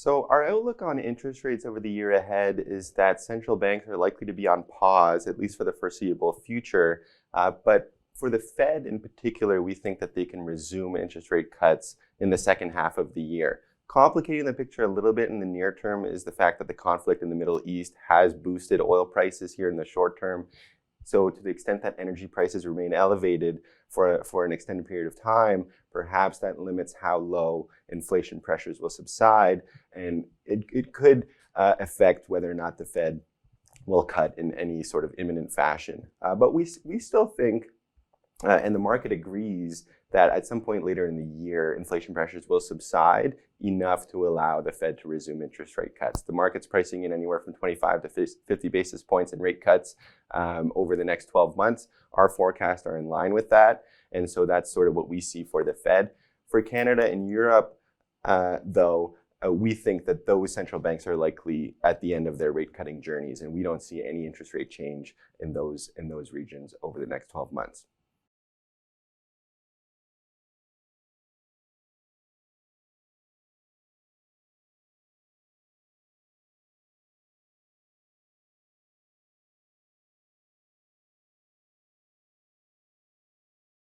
So our outlook on interest rates over the year ahead is that central banks are likely to be on pause, at least for the foreseeable future. But for the Fed in particular, we think that they can resume interest rate cuts in the second half of the year. Complicating the picture a little bit in the near term is the fact that the conflict in the Middle East has boosted oil prices here in the short term. So to the extent that energy prices remain elevated for an extended period of time, perhaps that limits how low inflation pressures will subside. And it could affect whether or not the Fed will cut in any sort of imminent fashion. But we still think, and the market agrees, that at some point later in the year, inflation pressures will subside enough to allow the Fed to resume interest rate cuts. The market's pricing in anywhere from 25 to 50 basis points in rate cuts over the next 12 months. Our forecasts are in line with that. And so that's sort of what we see for the Fed. For Canada and Europe, though, we think that those central banks are likely at the end of their rate cutting journeys, and we don't see any interest rate change in those regions over the next 12 months.